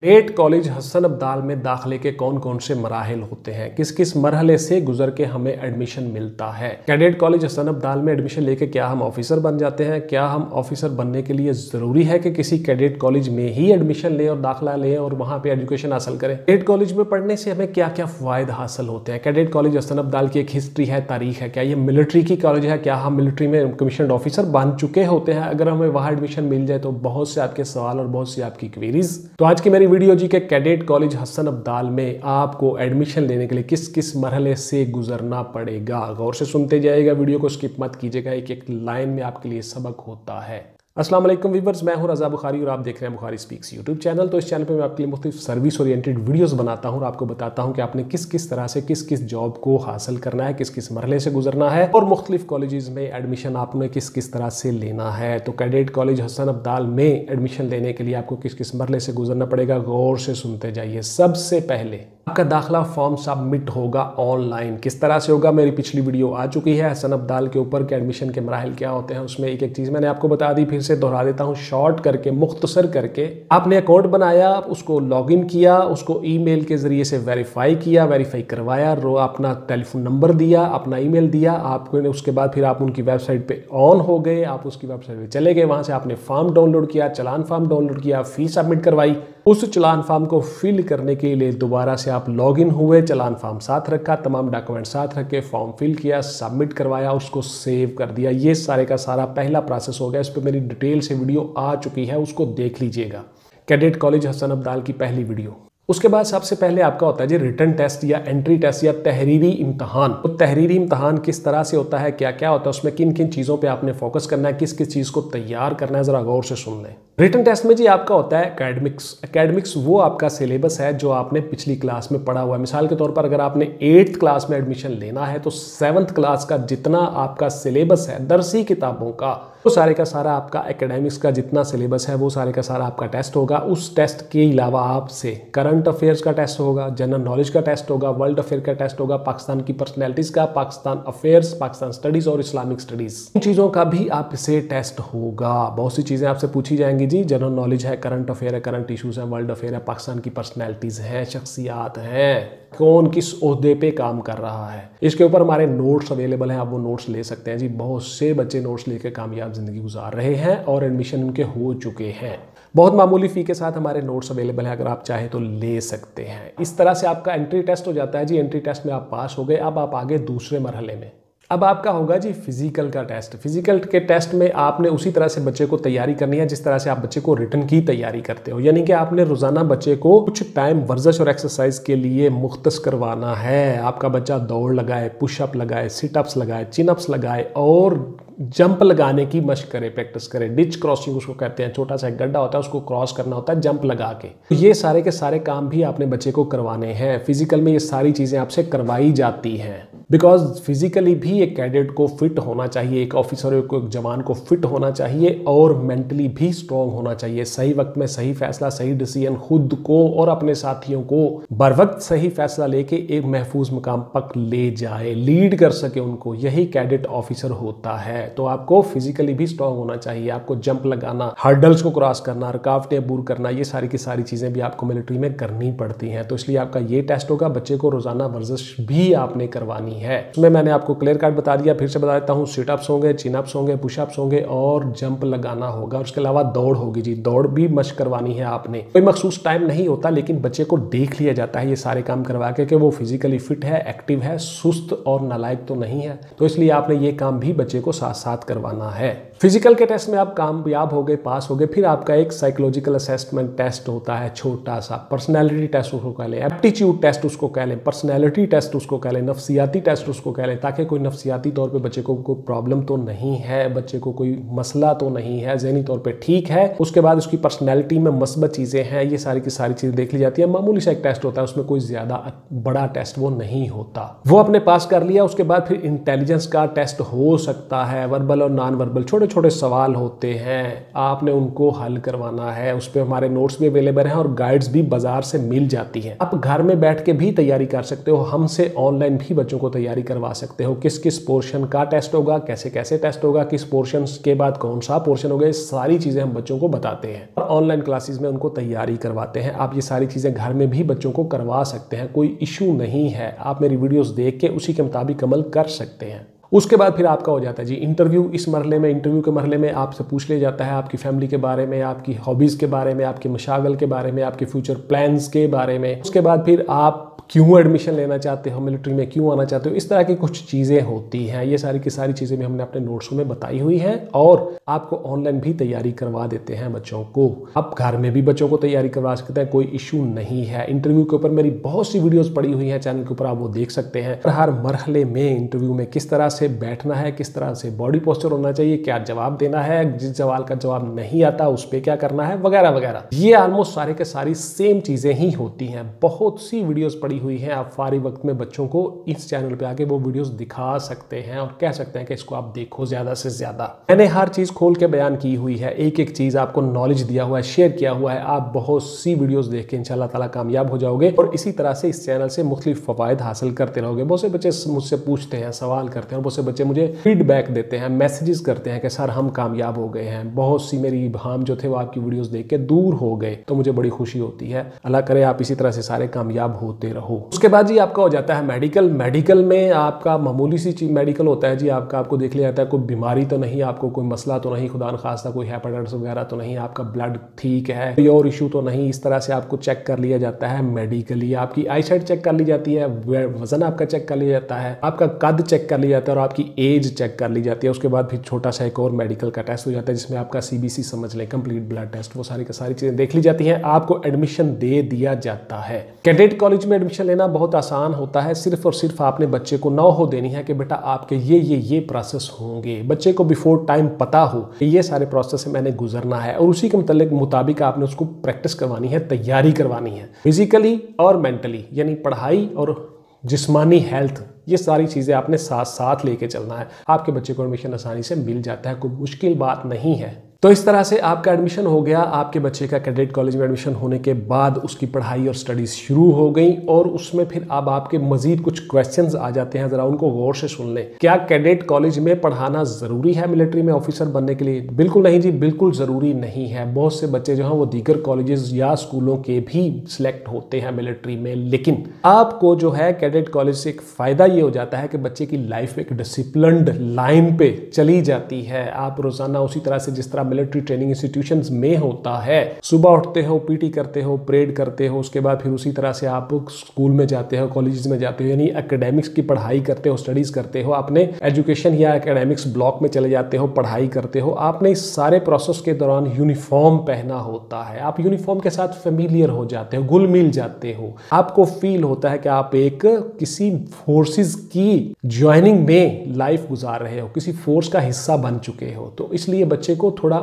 Cadet college Hasan Abdal में दाखिले के कौन कौन से मराहिल होते हैं, किस किस मरहले से गुजर के हमें एडमिशन मिलता है। कैडेट कॉलेज हसन अब्दाल में एडमिशन लेके क्या हम ऑफिसर बन जाते हैं, क्या हम ऑफिसर बनने के लिए ज़रूरी है कि किसी कैडेट कॉलेज में ही एडमिशन लें और दाखिला लें और वहाँ पे एजुकेशन हासिल करें। कैडेट कॉलेज में पढ़ने से हमें क्या क्या फ़ायदे हासिल होते हैं। कैडेट कॉलेज हसन अब्दाल की एक हिस्ट्री है, तारीख है, क्या ये मिलिट्री की कॉलेज है, क्या हम मिलिट्री में कमीशन ऑफिसर बन चुके होते हैं। अगर हमें वहाँ एडमिशन मिल जाए तो बहुत से आपके सवाल और बहुत सी आपकी क्वेरीज। तो आज की मेरी वीडियो जी के कैडेट कॉलेज हसन अब्दाल में आपको एडमिशन लेने के लिए किस किस मरहले से गुजरना पड़ेगा। गौर से सुनते जाइएगा, वीडियो को स्किप मत कीजिएगा, एक एक लाइन में आपके लिए सबक होता है। अस्सलाम वालेकुम वीवर्स, मैं हूं रज़ा बुखारी और आप देख रहे हैं बुखारी स्पीक्स यूट्यूब चैनल। तो इस चैनल पे मैं आपके लिए मुख्तलिफ सर्विस ओरिएंटेड वीडियोस बनाता हूं और आपको बताता हूं कि आपने किस किस तरह से किस किस जॉब को हासिल करना है, किस किस मरहले से गुजरना है और मुख्तलिफ कॉलेजेस में एडमिशन आपने किस किस तरह से लेना है। तो कैडेट कॉलेज हसन अब्दाल में एडमिशन लेने के लिए आपको किस किस मरहले से गुजरना पड़ेगा, गौर से सुनते जाइए। सबसे पहले आपका दाखिला फॉर्म सबमिट होगा ऑनलाइन। किस तरह से होगा, मेरी पिछली वीडियो आ चुकी है हसन अब्दाल के ऊपर कि एडमिशन के मराहिल क्या होते हैं, उसमें एक एक चीज़ मैंने आपको बता दी। फिर से दोहरा देता हूँ शॉर्ट करके, मुख्तसर करके। आपने अकाउंट बनाया, उसको लॉगिन किया, उसको ईमेल के जरिए से वेरीफाई किया, वेरीफाई करवाया, अपना टेलीफोन नंबर दिया, अपना ईमेल दिया आपने। उसके बाद फिर आप उनकी वेबसाइट पे ऑन हो गए, आप उसकी वेबसाइट पे चले गए, वहाँ से आपने फॉर्म डाउनलोड किया, चलान फॉर्म डाउनलोड किया, फीस सबमिट करवाई। उस चलान फॉर्म को फिल करने के लिए दोबारा से आप लॉगिन हुए, चलान फॉर्म साथ रखा, तमाम डॉक्यूमेंट साथ रखे, फॉर्म फिल किया, सबमिट करवाया, उसको सेव कर दिया। ये सारे का सारा पहला प्रोसेस हो गया। इस पर मेरी डिटेल से वीडियो आ चुकी है, उसको देख लीजिएगा, कैडेट कॉलेज हसन अब्दाल की पहली वीडियो। उसके बाद सबसे पहले आपका होता है जी रिटन टेस्ट या एंट्री टेस्ट या तहरीरी इम्तहान। तो तहरीरी इम्तहान किस तरह से होता है, क्या क्या होता है, उसमें किन किन चीज़ों पे आपने फोकस करना है, किस किस चीज़ को तैयार करना है, ज़रा गौर से सुन लें। रिटन टेस्ट में जी आपका होता है एकेडमिक्स। एकेडमिक्स वो आपका सिलेबस है जो आपने पिछली क्लास में पढ़ा हुआ है। मिसाल के तौर पर अगर आपने 8th क्लास में एडमिशन लेना है तो 7th क्लास का जितना आपका सिलेबस है दरसी किताबों का, वो सारे का सारा आपका एकेडमिक्स का जितना सिलेबस है वो सारे का सारा आपका टेस्ट होगा। उस टेस्ट के अलावा आपसे करंट अफेयर्स का टेस्ट होगा, जनरल नॉलेज का टेस्ट होगा, वर्ल्ड अफेयर का टेस्ट होगा, पाकिस्तान की पर्सनैलिटीज़ का, पाकिस्तान अफेयर्स, पाकिस्तान स्टडीज़ और इस्लामिक स्टडीज़, इन चीज़ों का भी आपसे टेस्ट होगा। बहुत सी चीज़ें आपसे पूछी जाएंगी जी, जनरल नॉलेज है, करंट अफेयर है, करंट इशूज़ है, वर्ल्ड अफेयर है, पाकिस्तान की पर्सनैलिटीज़ हैं, शख्सियात हैं, कौन किस ओहदे पे काम कर रहा है। इसके ऊपर हमारे नोट्स अवेलेबल हैं, आप वो नोट्स ले सकते हैं जी। बहुत से बच्चे नोट्स लेकर कामयाब ज़िंदगी गुजार रहे हैं और एडमिशन उनके हो चुके हैं। बहुत मामूली फ़ी के साथ हमारे नोट्स अवेलेबल हैं, अगर आप चाहें तो ले सकते हैं। इस तरह से आपका एंट्री टेस्ट हो जाता है जी। एंट्री टेस्ट में आप पास हो गए, अब आप आगे दूसरे मरहले में। अब आपका होगा जी फिजिकल का टेस्ट। फिजिकल के टेस्ट में आपने उसी तरह से बच्चे को तैयारी करनी है जिस तरह से आप बच्चे को रिटन की तैयारी करते हो, यानी कि आपने रोजाना बच्चे को कुछ टाइम वर्जिश और एक्सरसाइज के लिए मुख्तस करवाना है। आपका बच्चा दौड़ लगाए, पुशअप लगाए, सिटअप्स लगाए, चिनअप्स लगाए और जंप लगाने की मशक करे, प्रैक्टिस करे। डिच क्रॉसिंग उसको कहते हैं, छोटा सा एक गड्ढा होता है उसको क्रॉस करना होता है जंप लगा के। तो ये सारे के सारे काम भी आपने बच्चे को करवाने हैं। फिजिकल में ये सारी चीज़ें आपसे करवाई जाती हैं, बिकॉज फिजिकली भी एक कैडेट को फिट होना चाहिए, एक ऑफिसर को, एक जवान को फिट होना चाहिए और मेंटली भी स्ट्रॉन्ग होना चाहिए। सही वक्त में सही फैसला, सही डिसीजन खुद को और अपने साथियों को बर वक्त सही फैसला लेके एक महफूज मुकाम तक ले जाए, लीड कर सके उनको, यही कैडेट ऑफिसर होता है। तो आपको फिजिकली भी स्ट्रॉन्ग होना चाहिए, आपको जंप लगाना, हर्डल्स को क्रॉस करना, रुकावटें अबूर करना, ये सारी की सारी चीज़ें भी आपको मिलिट्री में करनी पड़ती हैं। तो इसलिए आपका ये टेस्ट होगा। बच्चे को रोजाना वर्जिश भी आपने करवानी है। उसमें मैंने आपको क्लियर कट बता दिया, फिर से बता देता हूँ। सिटअप्स होंगे, चिनअप्स होंगे, पुशअप्स होंगे और जंप लगाना होगा। उसके अलावा दौड़ होगी जी, दौड़ भी मशक करवानी है आपने। कोई मखसूस टाइम नहीं होता, लेकिन बच्चे को देख लिया जाता है ये सारे काम करवा के कि वो फिजिकली फिट है, एक्टिव है, सुस्त और नालायक तो नहीं है। तो इसलिए आपने ये काम भी बच्चे को साथ साथ करवाना है। फिजिकल के टेस्ट में आप कामयाब हो गए, पास हो गए, फिर आपका एक साइकोलॉजिकल असेसमेंट टेस्ट होता है छोटा सा। पर्सनैलिटी टेस्ट उसको कह लें, एप्टीट्यूड टेस्ट उसको कह लें, पर्सनैलिटी टेस्ट उसको कह लें, नफ्सियाती टेस्ट उसको कह लें, ताकि कोई नफ्सियाती तौर पे बच्चे को कोई प्रॉब्लम तो नहीं है, बच्चे को कोई मसला तो नहीं है, ज़हनी तौर पे ठीक है। उसके बाद उसकी पर्सनैलिटी में मस्बत चीज़ें हैं, ये सारी की सारी चीज़ें देख ली जाती है। मामूली सा एक टेस्ट होता है, उसमें कोई ज़्यादा बड़ा टेस्ट वो नहीं होता। वो आपने पास कर लिया। उसके बाद फिर इंटेलिजेंस का टेस्ट हो सकता है, वर्बल और नॉन वर्बल, छोटे छोटे सवाल होते हैं, आपने उनको हल करवाना है। उस पर हमारे नोट्स भी अवेलेबल हैं और गाइड्स भी बाजार से मिल जाती हैं। आप घर में बैठ के भी तैयारी कर सकते हो, हमसे ऑनलाइन भी बच्चों को तैयारी करवा सकते हो। किस किस पोर्शन का टेस्ट होगा, कैसे कैसे टेस्ट होगा, किस पोर्शन के बाद कौन सा पोर्शन होगा, ये सारी चीज़ें हम बच्चों को बताते हैं और ऑनलाइन क्लासेस में उनको तैयारी करवाते हैं। आप ये सारी चीज़ें घर में भी बच्चों को करवा सकते हैं, कोई इशू नहीं है। आप मेरी वीडियोस देख के उसी के मुताबिक अमल कर सकते हैं। उसके बाद फिर आपका हो जाता है जी इंटरव्यू। इस मरहले में, इंटरव्यू के मरहले में आपसे पूछ लिया जाता है आपकी फैमिली के बारे में, आपकी हॉबीज़ के बारे में, आपके मशागल के बारे में, आपके फ्यूचर प्लान्स के बारे में। उसके बाद फिर आप क्यों एडमिशन लेना चाहते हो, मिलिट्री में क्यों आना चाहते हो, इस तरह की कुछ चीज़ें होती हैं। ये सारी की सारी चीज़ें भी हमने अपने नोट्स में बताई हुई हैं और आपको ऑनलाइन भी तैयारी करवा देते हैं बच्चों को। आप घर में भी बच्चों को तैयारी करवा सकते हैं, कोई इशू नहीं है। इंटरव्यू के ऊपर मेरी बहुत सी वीडियोस पड़ी हुई हैं चैनल के ऊपर, आप वो देख सकते हैं। हर मरहले में इंटरव्यू में किस तरह से बैठना है, किस तरह से बॉडी पोस्चर होना चाहिए, क्या जवाब देना है, जिस सवाल का जवाब नहीं आता उस पर क्या करना है, वगैरह वगैरह। ये ऑलमोस्ट सारे के सारी सेम चीज़ें ही होती हैं। बहुत सी वीडियोज़ पड़ी हुई हैं, आप फारिग वक्त में बच्चों को इस चैनल पे आके वो वीडियोस दिखा सकते हैं और कह सकते हैं कि इसको आप देखो ज़्यादा से ज़्यादा। मैंने हर चीज़ खोल के बयान की हुई है, एक एक चीज़ आपको नॉलेज दिया हुआ है, शेयर किया हुआ है। आप बहुत सी वीडियोस देख के इंशाल्लाह ताला कामयाब हो जाओगे और इसी तरह से इस चैनल से मुख्तलिफ फ़वाइद हासिल करते रहोगे। बहुत से बच्चे मुझसे पूछते हैं, सवाल करते हैं, बहुत से बच्चे मुझे फीडबैक देते हैं, मैसेजेस करते हैं कि सर हम कामयाब हो गए हैं। बहुत सी मेरी इब्हाम जो थे वो आपकी वीडियोज़ देख के दूर हो गए, तो मुझे बड़ी खुशी होती है। अल्लाह करे आप इसी तरह से सारे कामयाब होते रहो। उसके बाद जी आपका हो जाता है मेडिकल। मेडिकल में आपका मामूली सी चीज मेडिकल होता है जी, आपको देख लिया जाता है कोई बीमारी तो नहीं, आपको कोई मसला तो नहीं, खुदा न खास्ता कोई हेपेटाइटिस वगैरह तो नहीं, आपका ब्लड ठीक है, कोई और इशू तो नहीं। इस तरह से आपको चेक कर लिया जाता है मेडिकली। आपकी आई साइट चेक कर ली जाती है, वजन आपका चेक कर लिया जाता है, आपका कद चेक कर लिया जाता है और आपकी एज चेक कर ली जाती है। उसके बाद फिर छोटा सा एक और मेडिकल का टेस्ट हो जाता है जिसमें आपका CBC समझ लें, कंप्लीट ब्लड टेस्ट, वो सारी की सारी चीजें देख ली जाती हैं। आपको एडमिशन दे दिया जाता है। कैडेट कॉलेज में एडमिशन लेना बहुत आसान होता है। सिर्फ और सिर्फ आपने बच्चे को नौ देनी है कि बेटा आपके ये प्रोसेस होंगे। बच्चे को बिफोर टाइम पता हो कि ये सारे प्रोसेस से मैंने गुजरना है और उसी के मुताबिक आपने उसको प्रैक्टिस करवानी है, तैयारी करवानी है, फिजिकली और मेंटली, यानी पढ़ाई और जिस्मानी हेल्थ, ये सारी चीज़ें आपने साथ साथ लेके चलना है। आपके बच्चे को एडमिशन आसानी से मिल जाता है, कोई मुश्किल बात नहीं है। तो इस तरह से आपका एडमिशन हो गया। आपके बच्चे का कैडेट कॉलेज में एडमिशन होने के बाद उसकी पढ़ाई और स्टडीज शुरू हो गई और उसमें फिर अब आपके मजीद कुछ क्वेश्चंस आ जाते हैं, जरा उनको गौर से सुन लें। क्या कैडेट कॉलेज में पढ़ाना जरूरी है मिलिट्री में ऑफिसर बनने के लिए? बिल्कुल नहीं जी, बिल्कुल जरूरी नहीं है। बहुत से बच्चे जो हैं वो दीगर कॉलेजेस या स्कूलों के भी सिलेक्ट होते हैं मिलिट्री में, लेकिन आपको जो है कैडेट कॉलेज से एक फायदा ये हो जाता है कि बच्चे की लाइफ एक डिसिप्लिन्ड लाइन पे चली जाती है। आप रोजाना उसी तरह से जिस तरह मिलिट्री ट्रेनिंग इंस्टीट्यूशंस में होता है, सुबह उठते हो, पीटी करते हो, परेड करते हो, उसके बाद फिर उसी तरह से आप स्कूल में जाते हो, कॉलेजेस में जाते हो, यानी एकेडमिक्स की पढ़ाई करते हो, स्टडीज करते हो, अपने एजुकेशन या एकेडमिक्स ब्लॉक में चले जाते हो, पढ़ाई करते हो। आपने इस सारे प्रोसेस के दौरान यूनिफॉर्म पहना होता है। आप यूनिफॉर्म के साथ फेमिलियर हो जाते हो, घुल मिल जाते हो। आपको फील होता है कि आप एक किसी फोर्सेस की ज्वाइनिंग में लाइफ गुजार रहे हो, किसी फोर्स का हिस्सा बन चुके हो। तो इसलिए बच्चे को थोड़ा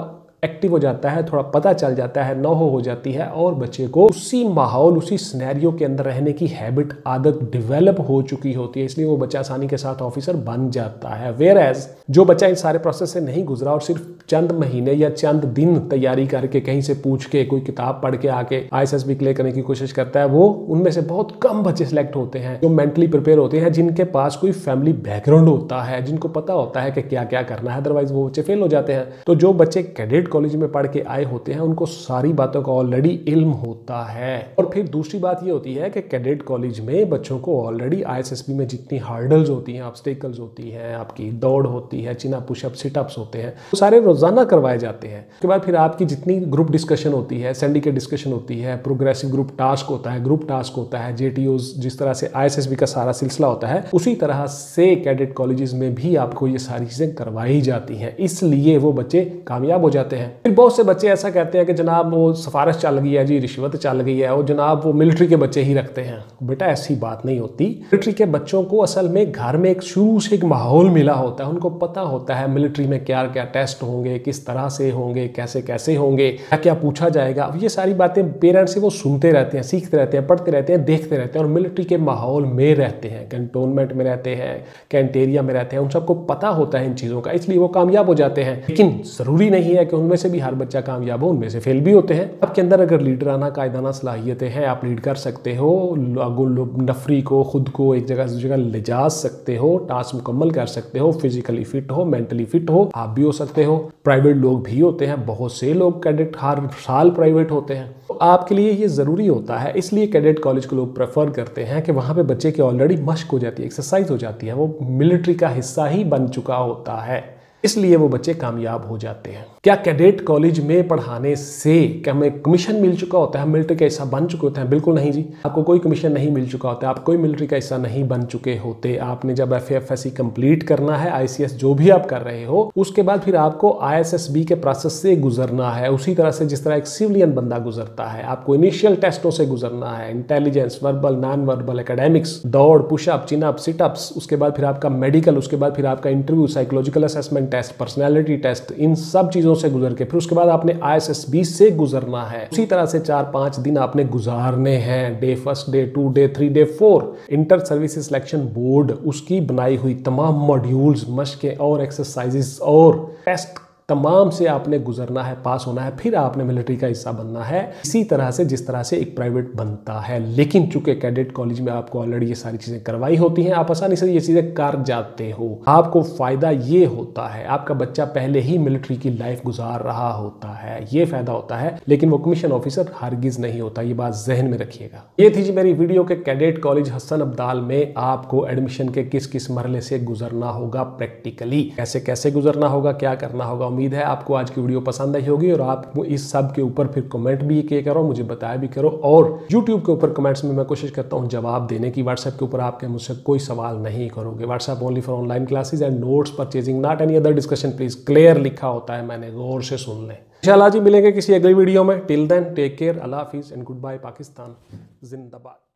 एक्टिव हो जाता है, थोड़ा पता चल जाता है, नौ हो जाती है और बच्चे को उसी माहौल, उसी सिनेरियो के अंदर रहने की हैबिट, आदत डेवलप हो चुकी होती है। इसलिए वो बच्चा आसानी के साथ ऑफिसर बन जाता है। वेयर एज जो बच्चा इन सारे प्रोसेस से नहीं गुजरा और सिर्फ चंद महीने या चंद दिन तैयारी करके, कहीं से पूछ के, कोई किताब पढ़ के आके ISSB क्लियर करने की कोशिश करता है, वो उनमें से बहुत कम बच्चे सिलेक्ट होते हैं जो मेंटली प्रिपेयर होते हैं, जिनके पास कोई फैमिली बैकग्राउंड होता है, जिनको पता होता है कि क्या क्या करना है। अदरवाइज वो बच्चे फेल हो जाते हैं। तो जो बच्चे कैडेट कॉलेज में पढ़ के आए होते हैं उनको सारी बातों का ऑलरेडी इल्म होता है। और फिर दूसरी बात ये होती है कि कैडेट कॉलेज में बच्चों को ऑलरेडी ISSB में जितनी हार्डल्स होती हैं, ऑब्स्टेकल्स होती हैं, आपकी दौड़ होती है, चिन अप, पुशअप, सिटअप्स होते हैं, वो सारे रोजाना करवाए जाते हैं। उसके बाद फिर आपकी जितनी ग्रुप डिस्कशन होती है, सिंडिकेट डिस्कशन होती है, प्रोग्रेसिव ग्रुप टास्क होता है, ग्रुप टास्क होता है, JTOs, जिस तरह से ISSB का सारा सिलसिला होता है, उसी तरह से कैडेट कॉलेजेस में भी आपको ये सारी चीजें करवाई जाती हैं। इसलिए वो बच्चे कामयाब हो जाते देते हैं। फिर बहुत से बच्चे ऐसा कहते हैं कि जनाब वो सिफारिश चल गई है जी, रिश्वत चल गई है, और जनाब वो मिलिट्री के बच्चे ही रखते हैं। बेटा ऐसी बात नहीं होती। मिलिट्री के बच्चों को असल में घर में एक शुरू से एक माहौल मिला होता है, उनको पता होता है मिलिट्री में क्या क्या टेस्ट होंगे, किस तरह से होंगे, कैसे कैसे होंगे, क्या क्या पूछा जाएगा। ये सारी बातें पेरेंट्स से वो सुनते रहते हैं, सीखते रहते हैं, पढ़ते रहते हैं, देखते रहते हैं, और मिलिट्री के माहौल में रहते हैं, कैंटोनमेंट में रहते हैं, कैंटेरिया में रहते हैं, उन सबको पता होता है इन चीज़ों का, इसलिए वो कामयाब हो जाते हैं। लेकिन ज़रूरी नहीं है कि उनमें से भी हर बच्चा कामयाब हो, उनमें से फेल भी होते हैं। आपके अंदर अगर लीडराना कायदाना सलाहियतें हैं, आप लीड कर सकते हो, नफरी को, खुद को एक जगह से जगह ले जा सकते हो, टास्क मुकम्मल कर सकते हो, फिजिकली फिट हो, मेंटली फिट हो, आप भी हो सकते हो। प्राइवेट लोग भी होते हैं, बहुत से लोग कैडेट हर साल प्राइवेट होते हैं, तो आपके लिए ये ज़रूरी होता है। इसलिए कैडेट कॉलेज को लोग प्रेफर करते हैं कि वहाँ पे बच्चे की ऑलरेडी मश्क हो जाती है, एक्सरसाइज हो जाती है, वो मिलिट्री का हिस्सा ही बन चुका होता है, इसलिए वो बच्चे कामयाब हो जाते हैं। क्या कैडेट कॉलेज में पढ़ाने से क्या हमें कमीशन मिल चुका होता है, मिलिट्री का हिस्सा बन चुके होते हैं? बिल्कुल नहीं जी, आपको कोई कमीशन नहीं मिल चुका होता है, आप कोई मिलिट्री का हिस्सा नहीं बन चुके होते। आपने जब FAFSC कंप्लीट करना है, ICS जो भी आप कर रहे हो, उसके बाद फिर आपको ISSB के प्रोसेस से गुजरना है, उसी तरह से जिस तरह एक सिविलियन बंदा गुजरता है। आपको इनिशियल टेस्टों से गुजरना है, intelligence, verbal, non verbal, academics, दौड़, पुशअप, चिनअप, सिटअप्स, उसके बाद फिर आपका मेडिकल, उसके बाद फिर आपका interview, psychological assessment test, personality test, इन सब चीज़ों से गुजर के फिर उसके बाद आपने ISSB से गुजरना है। उसी तरह से 4-5 दिन आपने गुजारने हैं, day 1, day 2, day 3, day 4। Inter service selection board उसकी बनाई हुई तमाम मॉड्यूल्स, मशकें और एक्सरसाइजेस और टेस्ट तमाम से आपने गुजरना है, पास होना है, फिर आपने मिलिट्री का हिस्सा बनना है, इसी तरह से जिस तरह से एक प्राइवेट बनता है। लेकिन चूंकि कैडेट कॉलेज में आपको ऑलरेडी ये सारी चीज़ें करवाई होती हैं, आप आसानी से ये चीज़ें कर जाते हो। आपको फ़ायदा ये होता है, आपका बच्चा पहले ही मिलिट्री की लाइफ गुजार रहा होता है, ये फ़ायदा होता है। लेकिन वो कमीशन ऑफिसर हरगिज़ नहीं होता, ये बात जहन में रखिएगा। ये थी जी मेरी वीडियो के कैडेट कॉलेज हसन अब्दाल में आपको एडमिशन के किस किस मरहले से गुजरना होगा, प्रैक्टिकली कैसे कैसे गुजरना होगा, क्या करना होगा। उम्मीद है आपको आज की वीडियो पसंद आई होगी और आप इस सब के ऊपर फिर कमेंट भी किया करो, मुझे बताया भी करो। और YouTube के ऊपर कमेंट्स में मैं कोशिश करता हूं जवाब देने की। व्हाट्सएप के ऊपर आपके मुझसे कोई सवाल नहीं करोगे। WhatsApp only for online classes and notes purchasing, not any other discussion please. Clear लिखा होता है, मैंने गौर से सुन लें। इंशाल्लाह जी मिलेंगे किसी अगली वीडियो में। टिल देन टेक केयर, अल्लाह हाफिज एंड गुड बाय। पाकिस्तान जिंदाबाद।